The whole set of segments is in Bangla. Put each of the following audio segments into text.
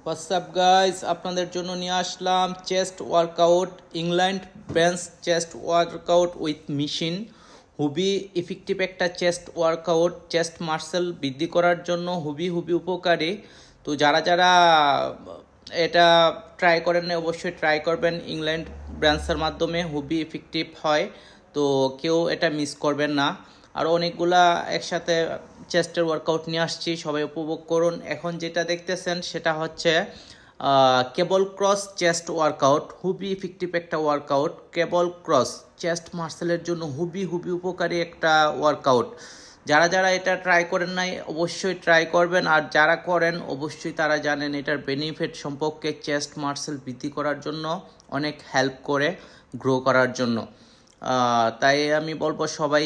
হোয়াটসঅ্যাপ গাইস, আপনাদের জন্য নিয়ে আসলাম chest workout, incline bench chest workout with machine. খুবই ইফেক্টিভ একটা চেস্ট ওয়ার্কআউট, চেস্ট মাসল বৃদ্ধি করার জন্য খুবই উপকারী। তো যারা যারা এটা ট্রাই করেন না অবশ্যই ট্রাই করবেন। ইংল্যান্ড ব্রাঞ্চের মাধ্যমে খুবই ইফেক্টিভ হয়, তো কেউ এটা মিস করবেন না। আরও অনেকগুলা একসাথে চেস্টের ওয়ার্কআউট নিয়ে আসছি, সবাই উপভোগ করুন। এখন যেটা দেখতেছেন সেটা হচ্ছে কেবল ক্রস চেস্ট ওয়ার্কআউট, খুবই ইফেক্টিভ একটা ওয়ার্কআউট। কেবল ক্রস চেস্ট মাসেলের জন্য খুবই উপকারী একটা ওয়ার্কআউট। যারা যারা এটা ট্রাই করেন নাই অবশ্যই ট্রাই করবেন, আর যারা করেন অবশ্যই তারা জানেন এটার বেনিফিট সম্পর্কে। চেস্ট মাসেল বৃদ্ধি করার জন্য অনেক হেল্প করে, গ্রো করার জন্য। তাই আমি বলবো সবাই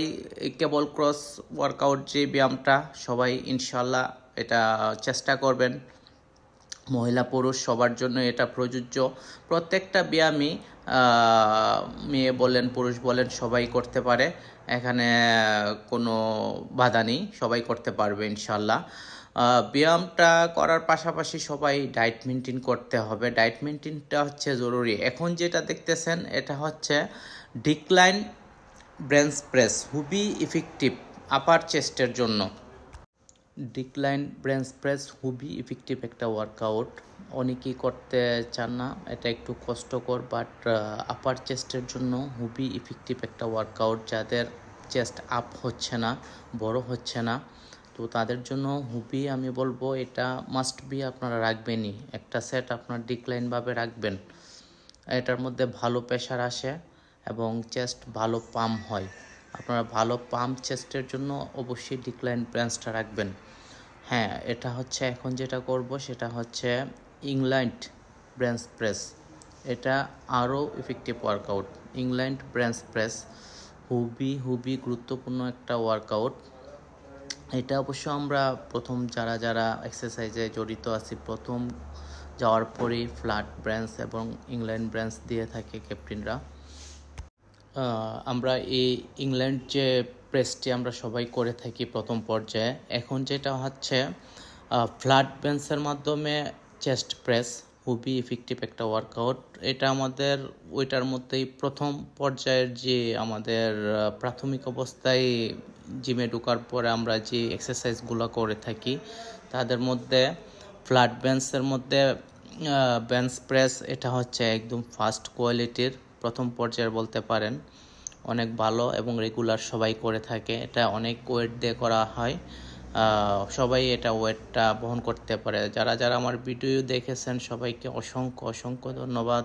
কেবল ক্রস ওয়ার্কআউট যে ব্যায়ামটা সবাই ইনশাল্লাহ এটা চেষ্টা করবেন। মহিলা পুরুষ সবার জন্য এটা প্রযোজ্য। প্রত্যেকটা ব্যায়ামই মেয়ে বলেন পুরুষ বলেন সবাই করতে পারে, এখানে কোনো বাধা নেই, সবাই করতে পারবে ইনশাল্লাহ। ব্যায়ামটা করার পাশাপাশি সবাই ডায়েট মেনটেন করতে হবে। ডায়েট মেনটেনটা হচ্ছে জরুরি। এখন যেটা দেখতেছেন এটা হচ্ছে ডিক্লাইন বেঞ্চ প্রেস, খুবই ইফেক্টিভ আপার চেস্টের জন্য। ডিক্লাইন বেঞ্চ প্রেস খুবই ইফেক্টিভ একটা ওয়ার্কআউট, অনেকেই করতে চান না, এটা একটু কষ্টকর, বাট আপার চেস্টের জন্য খুবই ইফেক্টিভ একটা ওয়ার্কআউট। যাদের চেস্ট আপ হচ্ছে না, বড় হচ্ছে না, তো তাদের জন্য খুবই আমি বলবো এটা মাস্ট বি আপনারা রাখবেনই। একটা সেট আপনার ডিক্লাইনভাবে রাখবেন, এটার মধ্যে ভালো প্রেশার আসে এবং চেস্ট ভালো পাম্প হয়। আপনারা ভালো পাম্প চেস্টের জন্য অবশ্যই ডিক্লাইন বেঞ্চটা রাখবেন। হ্যাঁ, এটা হচ্ছে এখন যেটা করব সেটা হচ্ছে ইংল্যান্ড বেঞ্চ প্রেস। এটা আরও effective workout. Incline bench press খুবই গুরুত্বপূর্ণ একটা ওয়ার্কআউট। এটা অবশ্য আমরা প্রথম যারা যারা এক্সারসাইজে জড়িত আছি, প্রথম যাওয়ার পরেই ফ্ল্যাট বেঞ্চ এবং ইংল্যান্ড বেঞ্চ দিয়ে থাকে ক্যাপ্টেনরা। আমরা এই ইংল্যান্ড যে প্রেসটি আমরা সবাই করে থাকি প্রথম পর্যায়ে। এখন যেটা হচ্ছে ফ্ল্যাট বেঞ্চের মাধ্যমে চেস্ট প্রেস, খুবই ইফেক্টিভ একটা ওয়ার্কআউট। এটা আমাদের ওইটার মধ্যেই প্রথম পর্যায়ের যে আমাদের প্রাথমিক অবস্থায় জিমে ঢোকার পরে আমরা যে এক্সারসাইজগুলো করে থাকি তাদের মধ্যে ফ্ল্যাট বেঞ্চের মধ্যে বেঞ্চ প্রেস এটা হচ্ছে একদম ফার্স্ট কোয়ালিটির, প্রথম পর্যায়ের বলতে পারেন। অনেক ভালো এবং রেগুলার সবাই করে থাকে। এটা অনেক ওয়েট দিয়ে করা হয়, সবাই এটা ওয়েটটা বহন করতে পারে। যারা যারা আমার ভিডিও দেখেছেন সবাইকে অসংখ্য ধন্যবাদ।